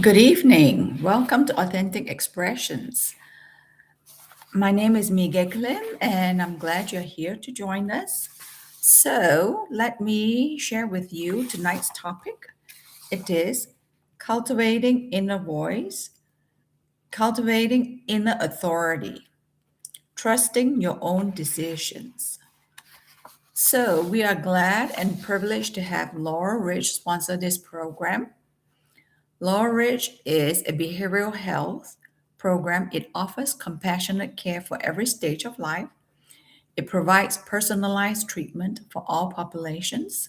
Good evening. Welcome to Authentic Expressions. My name is Mige Glenn, and I'm glad you're here to join us. So, let me share with you tonight's topic. It is cultivating inner voice, cultivating inner authority, trusting your own decisions. So, we are glad and privileged to have Laurel Ridge sponsor this program. Laurel Ridge is a behavioral health program. It offers compassionate care for every stage of life. It provides personalized treatment for all populations.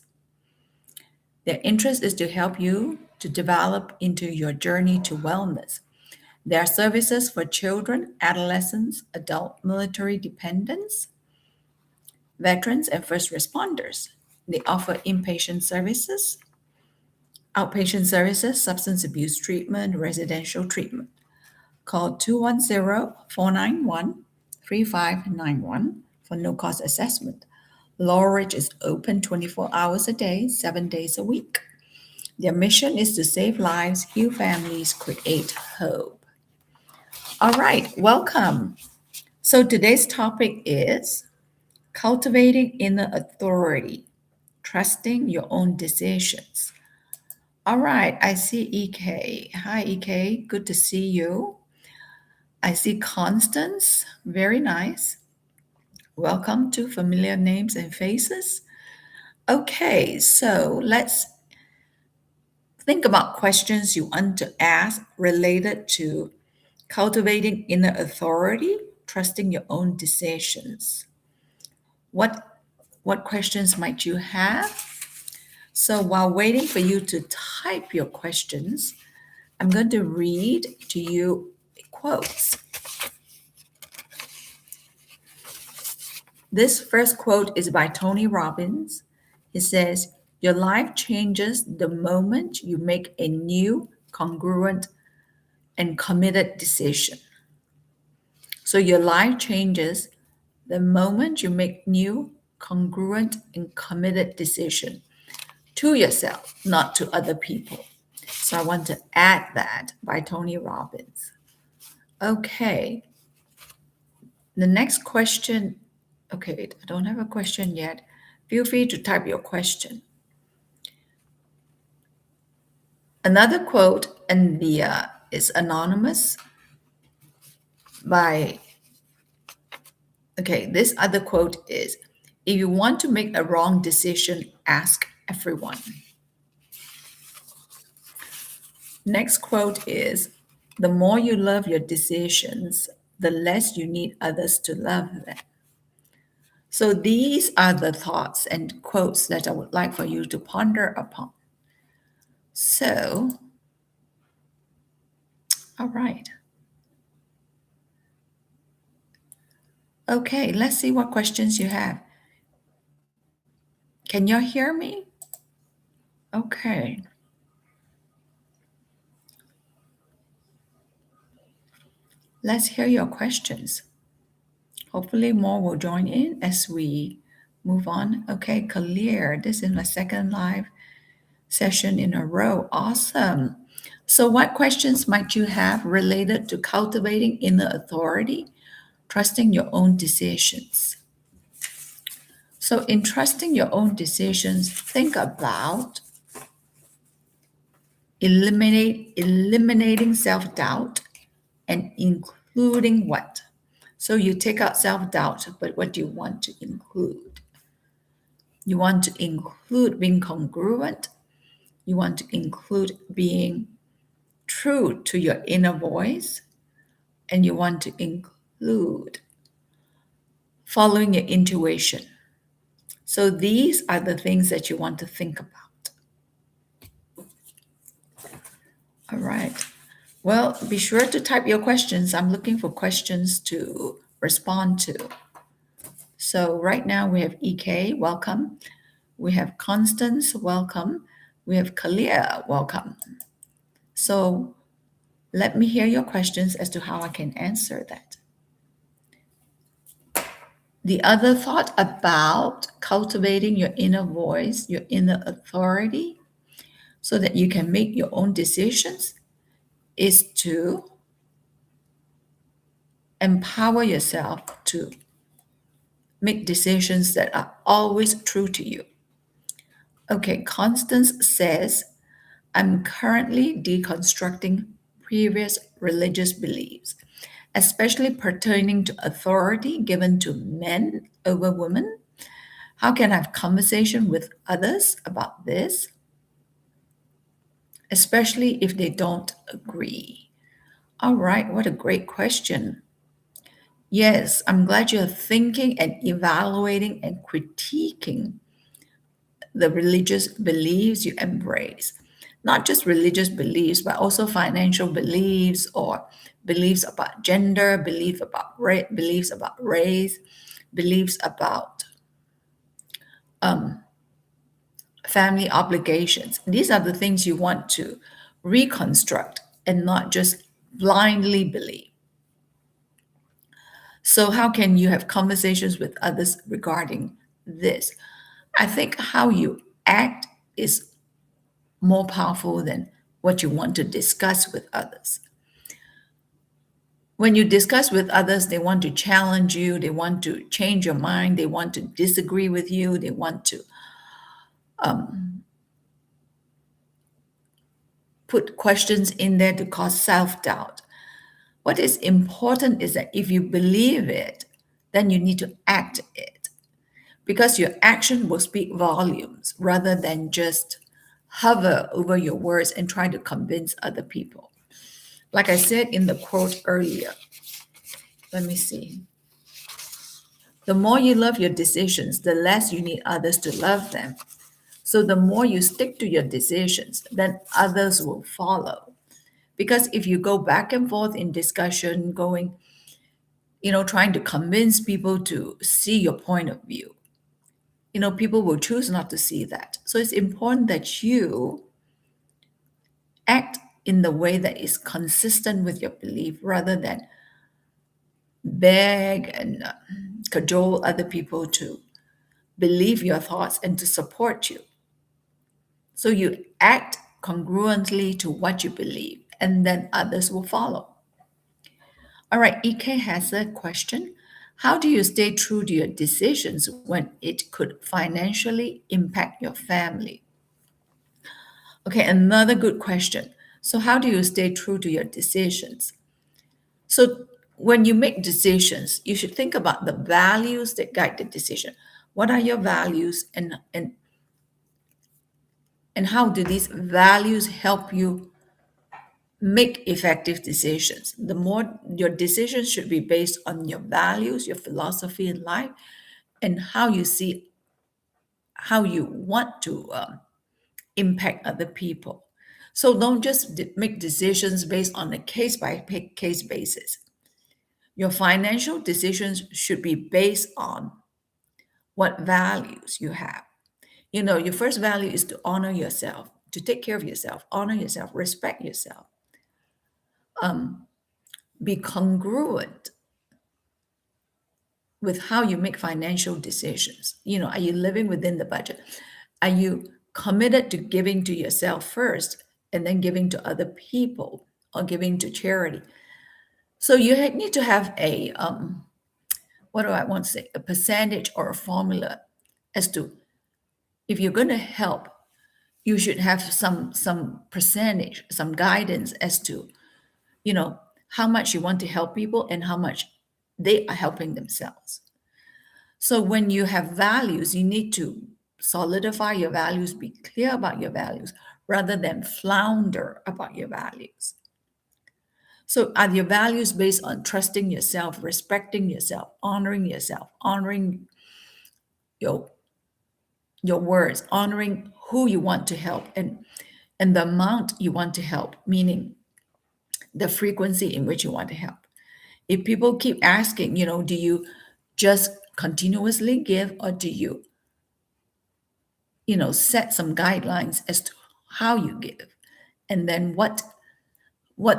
Their interest is to help you to develop into your journey to wellness. There are services for children, adolescents, adult military dependents, veterans, and first responders. They offer inpatient services, outpatient services, substance abuse treatment, residential treatment. Call 210-491-3591 for no-cost assessment. Laurel Ridge is open 24 hours a day, 7 days a week. Their mission is to save lives, heal families, create hope. All right, welcome. So today's topic is cultivating inner authority, trusting your own decisions. All right, I see EK. Hi, EK. Good to see you. I see Constance. Very nice. Welcome to Familiar Names and Faces. Okay, so let's think about questions you want to ask related to cultivating inner authority, trusting your own decisions. What questions might you have? So while waiting for you to type your questions, I'm going to read to you quotes. This first quote is by Tony Robbins. He says, "Your life changes the moment you make a new, congruent, and committed decision." So your life changes the moment you make new, congruent, and committed decision to yourself, not to other people. So I want to add that by Tony Robbins. Okay. The next question, okay, I don't have a question yet. Feel free to type your question. Another quote in the is anonymous by, okay, this other quote is, "If you want to make a wrong decision, ask everyone." Next quote is, "The more you love your decisions, the less you need others to love them." So these are the thoughts and quotes that I would like for you to ponder upon. So, all right. Okay, let's see what questions you have. Can you hear me? Okay. Let's hear your questions. Hopefully more will join in as we move on. Okay, clear. This is my second live session in a row. Awesome. So what questions might you have related to cultivating inner authority, trusting your own decisions? So in trusting your own decisions, think about eliminating self-doubt and including what? So you take out self-doubt, but what do you want to include? You want to include being congruent. You want to include being true to your inner voice. And you want to include following your intuition. So these are the things that you want to think about. All right. Well, be sure to type your questions. I'm looking for questions to respond to. So right now we have EK, welcome. We have Constance, welcome. We have Kalia, welcome. So let me hear your questions as to how I can answer that. The other thought about cultivating your inner voice, your inner authority, so that you can make your own decisions, is to empower yourself to make decisions that are always true to you. Okay, Constance says, I'm currently deconstructing previous religious beliefs, especially pertaining to authority given to men over women. How can I have conversation with others about this, especially if they don't agree? All right, what a great question. Yes, I'm glad you're thinking and evaluating and critiquing the religious beliefs you embrace. Not just religious beliefs, but also financial beliefs or beliefs about gender, beliefs about race, beliefs about family obligations. These are the things you want to reconstruct and not just blindly believe. So, how can you have conversations with others regarding this? I think how you act is more powerful than what you want to discuss with others. When you discuss with others, they want to challenge you, they want to change your mind, they want to disagree with you, they want to put questions in there to cause self doubt. What is important is that if you believe it, then you need to act it because your action will speak volumes rather than just hover over your words and try to convince other people. Like I said in the quote earlier, let me see. The more you love your decisions, the less you need others to love them. So the more you stick to your decisions, then others will follow. Because if you go back and forth in discussion, trying to convince people to see your point of view, people will choose not to see that. So it's important that you act in the way that is consistent with your belief rather than beg and cajole other people to believe your thoughts and to support you. So you act congruently to what you believe, and then others will follow. All right, EK has a question. How do you stay true to your decisions when it could financially impact your family? Okay, another good question. So, how do you stay true to your decisions? So, when you make decisions, you should think about the values that guide the decision. What are your values, and how do these values help you make effective decisions? The more your decisions should be based on your values, your philosophy in life, and how you want to impact other people. So don't just make decisions based on a case by case basis. Your financial decisions should be based on what values you have. Your first value is to honor yourself, to take care of yourself, honor yourself, respect yourself, be congruent with how you make financial decisions. Are you living within the budget? Are you committed to giving to yourself first and then giving to other people or giving to charity? So you need to have what do I want to say, a percentage or a formula as to if you're going to help, you should have some percentage, some guidance as to, you know, how much you want to help people and how much they are helping themselves. So when you have values, you need to solidify your values, be clear about your values rather than flounder about your values. So are your values based on trusting yourself, honoring your your words, honoring who you want to help and the amount you want to help, meaning the frequency in which you want to help. If people keep asking, do you just continuously give or do you, set some guidelines as to how you give? And then what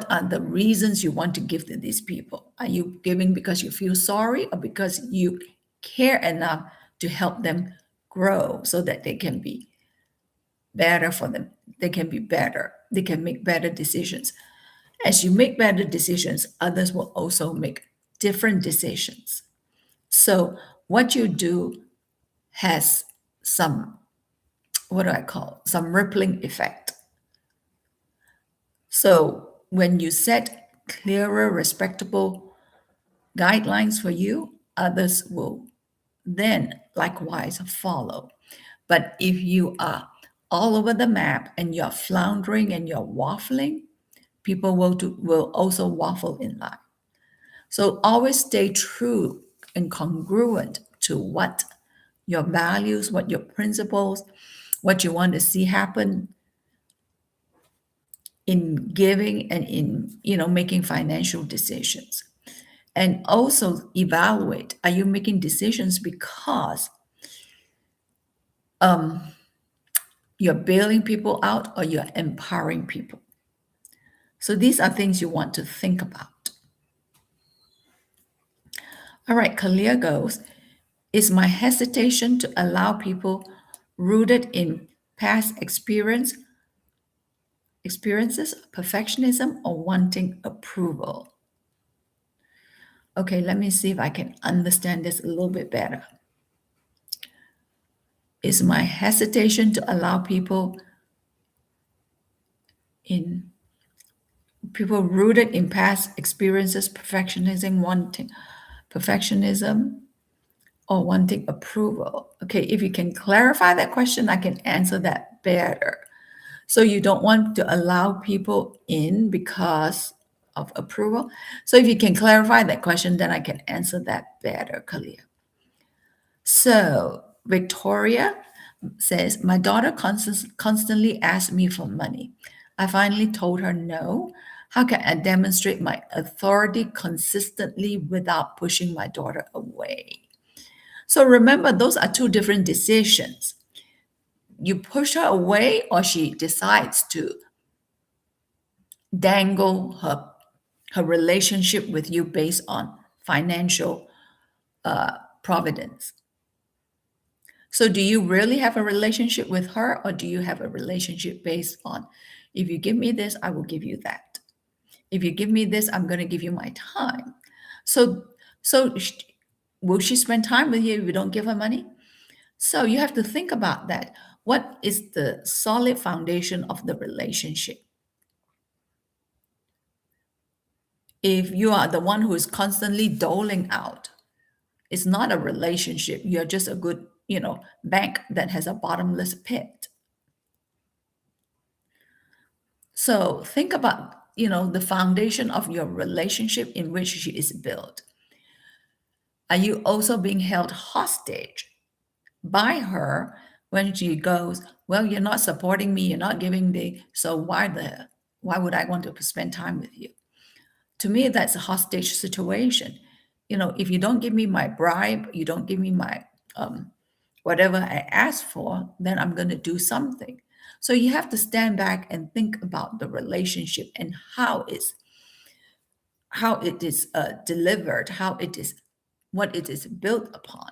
are the reasons you want to give to these people? Are you giving because you feel sorry or because you care enough to help them grow so that they can be better for them? They can be better. They can make better decisions. As you make better decisions, others will also make different decisions. So what you do has some, what do I call, some rippling effect. So when you set clearer, respectable guidelines for you, others will then likewise follow. But if you are all over the map and you're floundering and you're waffling, people will also waffle in life. So always stay true and congruent to what your values, what your principles, what you want to see happen in giving and in making financial decisions. And also evaluate, are you making decisions because um, you're bailing people out or you're empowering people? So these are things you want to think about. All right, Kalia goes, is my hesitation to allow people rooted in past experiences, perfectionism, or wanting approval? Okay, let me see if I can understand this a little bit better. Is my hesitation to allow in people rooted in past experiences, perfectionism, or wanting approval? Okay, if you can clarify that question, I can answer that better. So you don't want to allow people in because of approval. So if you can clarify that question, then I can answer that better, Kalia. So Victoria says, my daughter constantly asks me for money. I finally told her no. How can I demonstrate my authority consistently without pushing my daughter away? So remember, those are two different decisions. You push her away, or she decides to dangle her relationship with you based on financial providence. So, do you really have a relationship with her, or do you have a relationship based on, if you give me this, I will give you that. If you give me this, I'm going to give you my time. So, so will she spend time with you if you don't give her money? So you have to think about that. What is the solid foundation of the relationship? If you are the one who is constantly doling out, it's not a relationship. You're just a good, bank that has a bottomless pit. So think about, the foundation of your relationship in which she is built. Are you also being held hostage by her when she goes, well, you're not supporting me, you're not giving so why would I want to spend time with you? To me, that's a hostage situation. If you don't give me my bribe, you don't give me my whatever I asked for, then I'm going to do something. So you have to stand back and think about the relationship and how it is delivered, what it is built upon.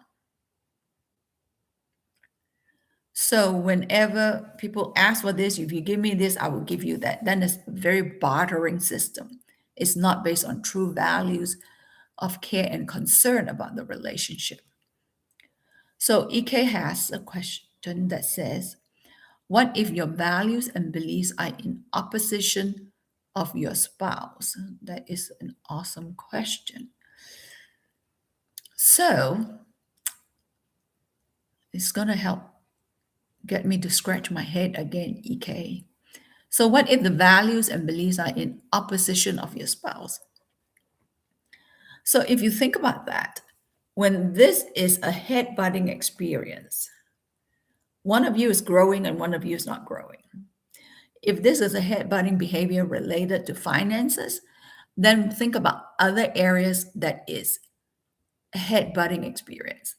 So whenever people ask for this, if you give me this, I will give you that. Then it's a very bartering system. It's not based on true values of care and concern about the relationship. So EK has a question that says, what if your values and beliefs are in opposition of your spouse? That is an awesome question. So it's going to help get me to scratch my head again, EK. So what if the values and beliefs are in opposition of your spouse? So if you think about that, when this is a head-butting experience, one of you is growing and one of you is not growing. If this is a head-butting behavior related to finances, then think about other areas that is a head-butting experience.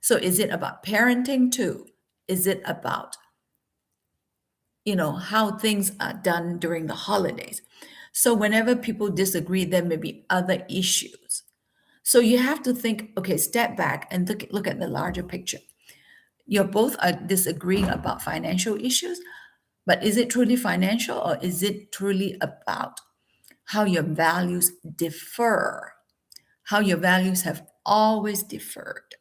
So is it about parenting too? Is it about, how things are done during the holidays? So whenever people disagree, there may be other issues. So you have to think, okay, step back and look at the larger picture. You're both are disagreeing about financial issues, but is it truly financial or is it truly about how your values differ, how your values have always differed.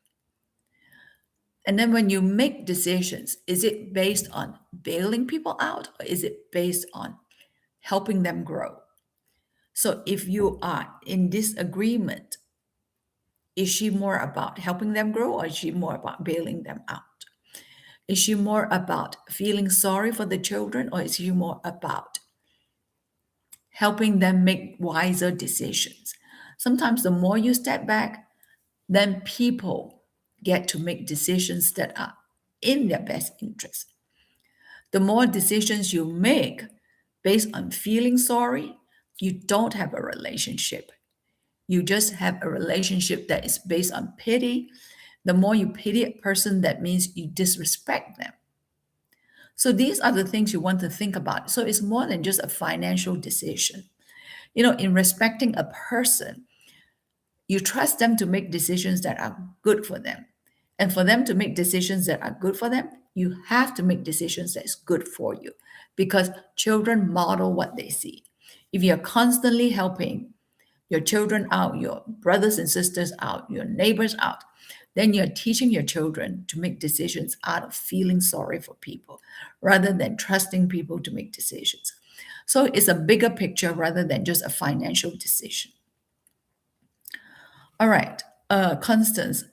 And then when you make decisions, is it based on bailing people out or is it based on helping them grow? So if you are in disagreement, is she more about helping them grow or is she more about bailing them out? Is she more about feeling sorry for the children or is she more about helping them make wiser decisions? Sometimes the more you step back, then people get to make decisions that are in their best interest. The more decisions you make based on feeling sorry, you don't have a relationship. You just have a relationship that is based on pity. The more you pity a person, that means you disrespect them. So these are the things you want to think about. So it's more than just a financial decision. In respecting a person, you trust them to make decisions that are good for them. And for them to make decisions that are good for them, you have to make decisions that's good for you because children model what they see. If you're constantly helping your children out, your brothers and sisters out, your neighbors out, then you're teaching your children to make decisions out of feeling sorry for people rather than trusting people to make decisions. So it's a bigger picture rather than just a financial decision. All right, Constance,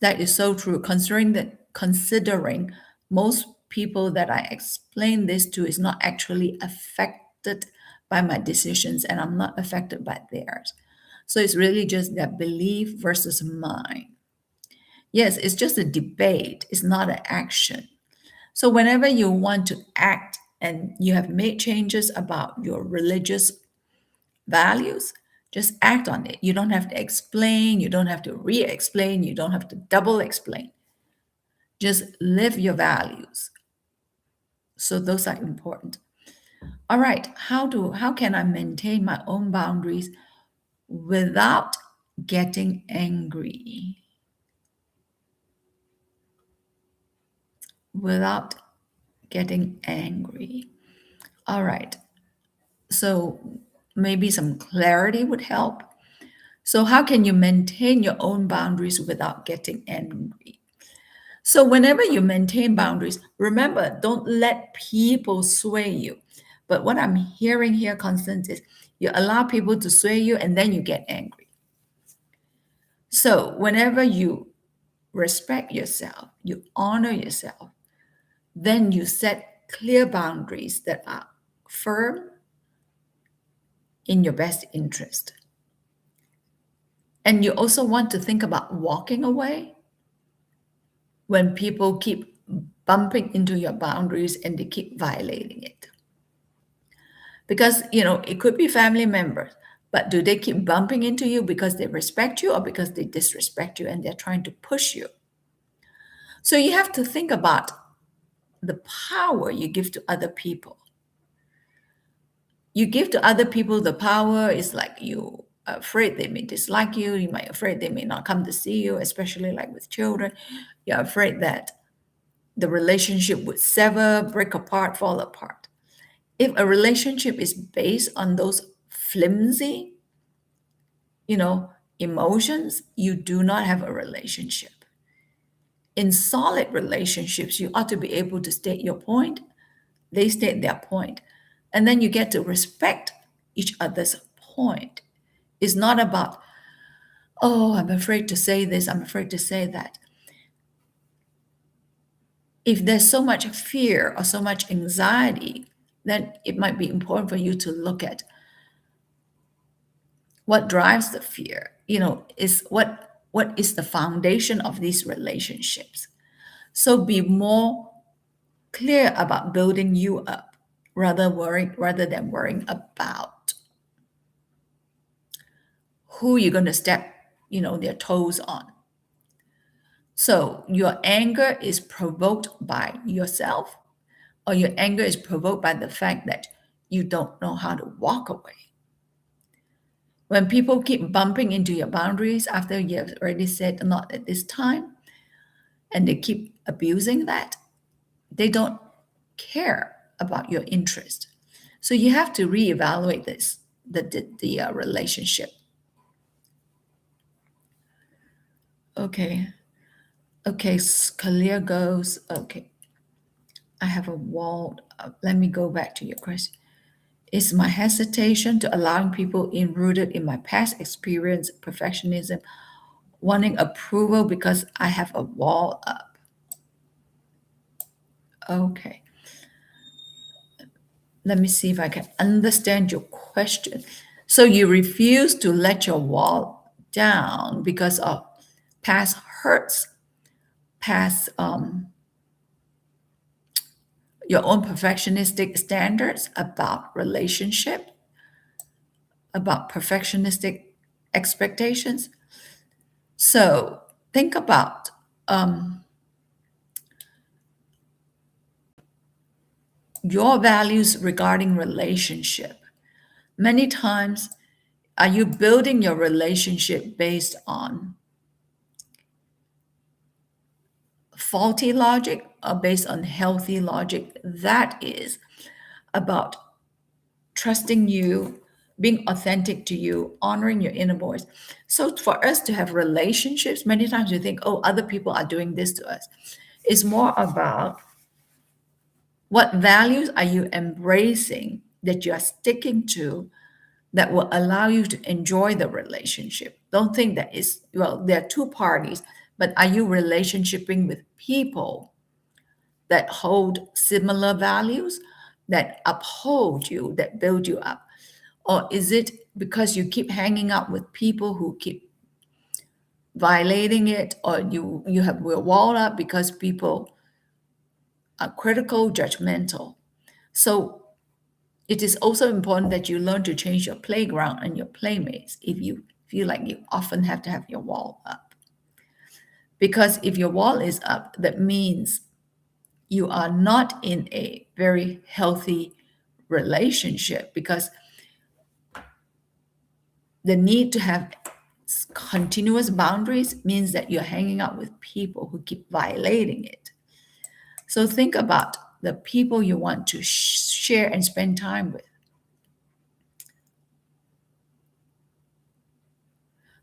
that is so true. Considering most people that I explain this to is not actually affected by my decisions, and I'm not affected by theirs. So it's really just their belief versus mine. Yes, it's just a debate. It's not an action. So whenever you want to act and you have made changes about your religious values, just act on it. You don't have to explain, you don't have to re explain, you don't have to double explain. Just live your values. So those are important. All right, how can I maintain my own boundaries without getting angry? Without getting angry. All right. So maybe some clarity would help. So how can you maintain your own boundaries without getting angry? So, whenever you maintain boundaries, remember, don't let people sway you. But what I'm hearing here, Constance, is you allow people to sway you and then you get angry. So, whenever you respect yourself, you honor yourself, then you set clear boundaries that are firm in your best interest. And you also want to think about walking away when people keep bumping into your boundaries and they keep violating it. Because, it could be family members, but do they keep bumping into you because they respect you or because they disrespect you and they're trying to push you? So you have to think about the power you give to other people. You give to other people the power, it's like you are afraid they may dislike you, you might afraid they may not come to see you, especially like with children. You're afraid that the relationship would sever, break apart, fall apart. If a relationship is based on those flimsy, you know, emotions, you do not have a relationship. In solid relationships, you ought to be able to state your point, they state their point, and then you get to respect each other's point. It's not about, oh, I'm afraid to say this, I'm afraid to say that. If there's so much fear or so much anxiety, then it might be important for you to look at what drives the fear. Is what is the foundation of these relationships. So be more clear about building you up rather than worrying about who you're going to step their toes on. So your anger is provoked by yourself, or your anger is provoked by the fact that you don't know how to walk away. When people keep bumping into your boundaries after you have already said not at this time, and they keep abusing that, they don't care about your interest. So you have to reevaluate this. the relationship. Okay. Okay. Kalia goes. Okay. I have a wall. Let me go back to your question. Is my hesitation to allowing people in rooted in my past experience, perfectionism, wanting approval because I have a wall up? Okay. Let me see if I can understand your question. So you refuse to let your wall down because of past hurts, past your own perfectionistic standards about relationship, about perfectionistic expectations. So think about um, your values regarding relationship. Many times, are you building your relationship based on faulty logic or based on healthy logic? That is about trusting you, being authentic to you, honoring your inner voice. So for us to have relationships, many times we think, oh, other people are doing this to us. It's more about what values are you embracing that you are sticking to that will allow you to enjoy the relationship. Don't think that is, well, there are two parties, but are you relationshiping with people that hold similar values, that uphold you, that build you up? Or is it because you keep hanging out with people who keep violating it, or you have your wall up because people are critical, judgmental? So it is also important that you learn to change your playground and your playmates if you feel like you often have to have your wall up. Because if your wall is up, that means you are not in a very healthy relationship, because the need to have continuous boundaries means that you're hanging out with people who keep violating it. So think about the people you want to share and spend time with.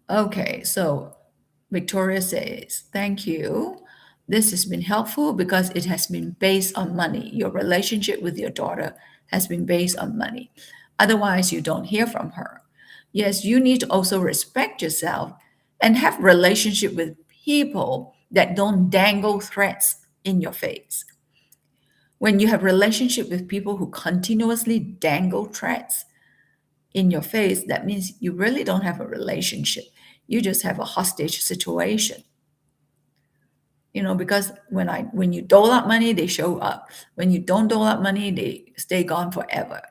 Okay, so Victoria says, thank you. This has been helpful because it has been based on money. Your relationship with your daughter has been based on money. Otherwise, you don't hear from her. Yes, you need to also respect yourself and have relationship with people that don't dangle threats in your face. When you have relationship with people who continuously dangle threats in your face, that means you really don't have a relationship. You just have a hostage situation. Because when you dole out money, they show up. When you don't dole out money, they stay gone forever.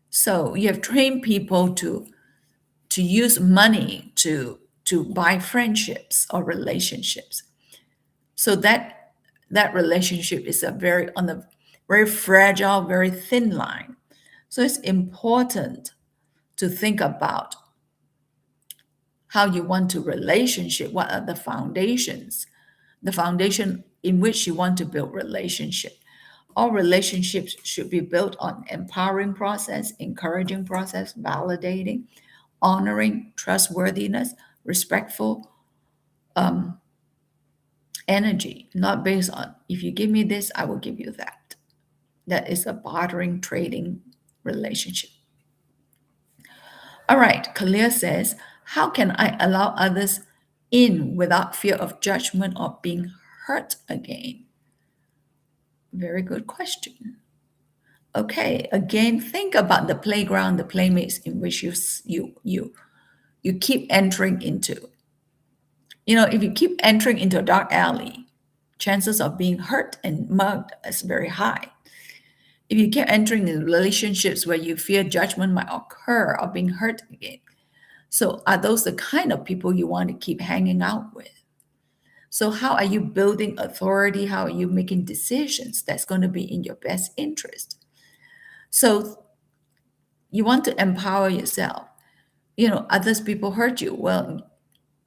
So you have trained people to use money to buy friendships or relationships. So that relationship is on a very fragile, very thin line. So it's important to think about how you want to relationship, what are the foundation in which you want to build relationship. All relationships should be built on empowering process, encouraging process, validating, honoring, trustworthiness, respectful energy, not based on if you give me this, I will give you that. That is a bartering, trading relationship. All right, Kalia says, how can I allow others in without fear of judgment or being hurt again? Very good question. Okay, again, think about the playground, the playmates in which you keep entering into. If you keep entering into a dark alley, chances of being hurt and mugged is very high. If you keep entering in relationships where you fear judgment might occur or being hurt again, so are those the kind of people you want to keep hanging out with? So how are you building authority? How are you making decisions that's going to be in your best interest? So you want to empower yourself. Others people hurt you. Well,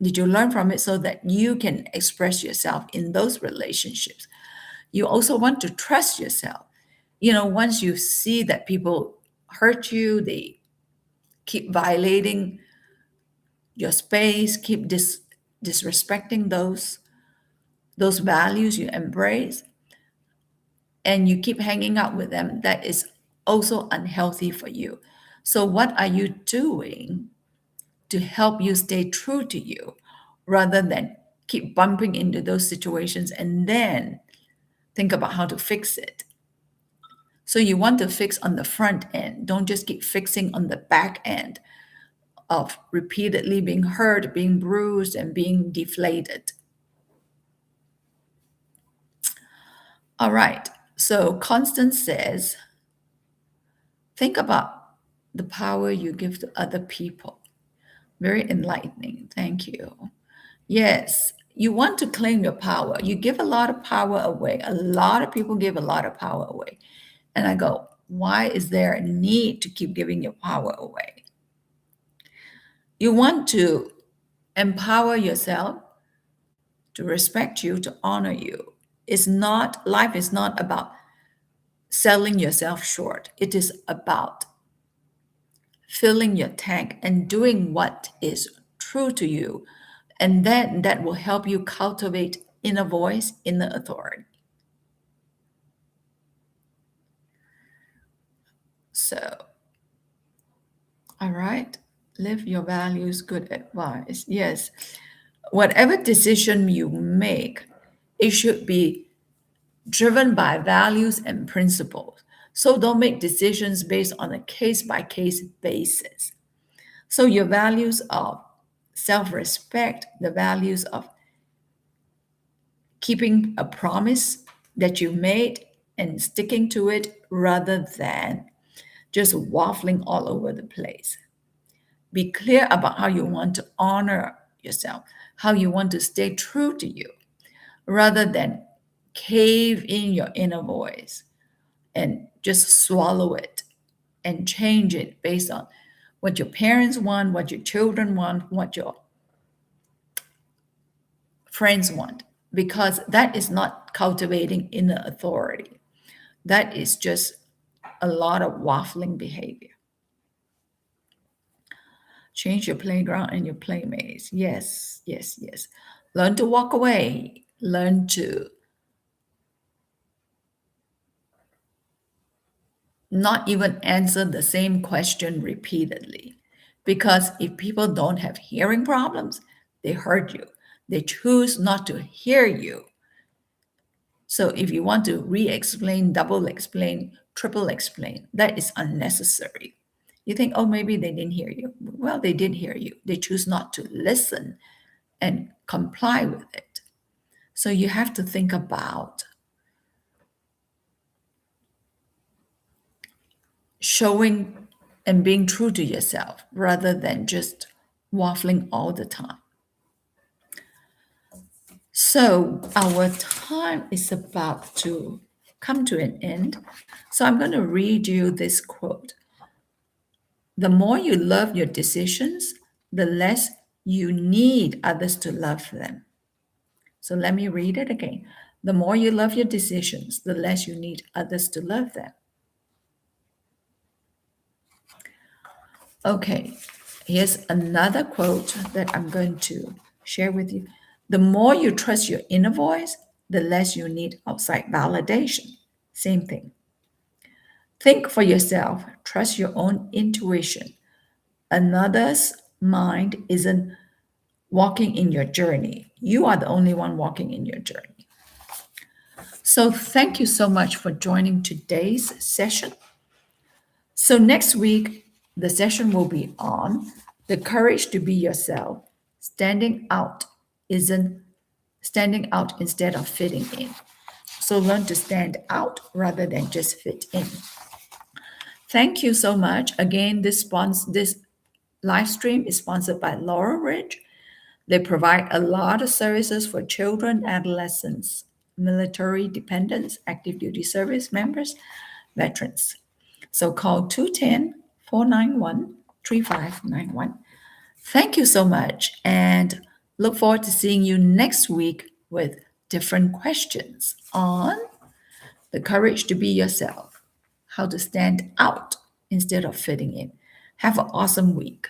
did you learn from it so that you can express yourself in those relationships? You also want to trust yourself. Once you see that people hurt you, they keep violating your space, keep disrespecting those values you embrace, and you keep hanging out with them, that is also unhealthy for you. So what are you doing to help you stay true to you rather than keep bumping into those situations and then think about how to fix it? So you want to fix on the front end. Don't just keep fixing on the back end of repeatedly being hurt, being bruised, and being deflated. All right. So Constance says, think about the power you give to other people. Very enlightening. Thank you. Yes, you want to claim your power. You give a lot of power away. A lot of people give a lot of power away. And I go, why is there a need to keep giving your power away? You want to empower yourself, to respect you, to honor you. Life is not about selling yourself short. It is about filling your tank and doing what is true to you. And then that will help you cultivate inner voice, inner authority. So, all right, live your values, good advice. Yes, whatever decision you make, it should be driven by values and principles. So don't make decisions based on a case by case basis. So your values of self respect, the values of keeping a promise that you made and sticking to it rather than just waffling all over the place. Be clear about how you want to honor yourself, how you want to stay true to you, rather than cave in your inner voice and just swallow it and change it based on what your parents want, what your children want, what your friends want, because that is not cultivating inner authority. That is just a lot of waffling behavior. Change your playground and your playmates. Yes, yes, yes. Learn to walk away. Learn to not even answer the same question repeatedly. Because if people don't have hearing problems, they hurt you. They choose not to hear you. So if you want to re explain, double explain, triple explain, that is unnecessary. You think, oh, maybe they didn't hear you. Well, they did hear you. They choose not to listen and comply with it. So you have to think about showing and being true to yourself rather than just waffling all the time. So our time is about to come to an end. So I'm going to read you this quote. The more you love your decisions, the less you need others to love them. So let me read it again. The more you love your decisions, the less you need others to love them. Okay, here's another quote that I'm going to share with you. The more you trust your inner voice, the less you need outside validation. Same thing. Think for yourself, trust your own intuition. Another's mind isn't walking in your journey. You are the only one walking in your journey. So, thank you so much for joining today's session. So, next week, the session will be on the courage to be yourself. Isn't standing out instead of fitting in. So, learn to stand out rather than just fit in. Thank you so much. Again, this live stream is sponsored by Laurel Ridge. They provide a lot of services for children, adolescents, military dependents, active duty service members, veterans. So call 210-491-3591. Thank you so much and look forward to seeing you next week with different questions on the courage to be yourself, how to stand out instead of fitting in. Have an awesome week.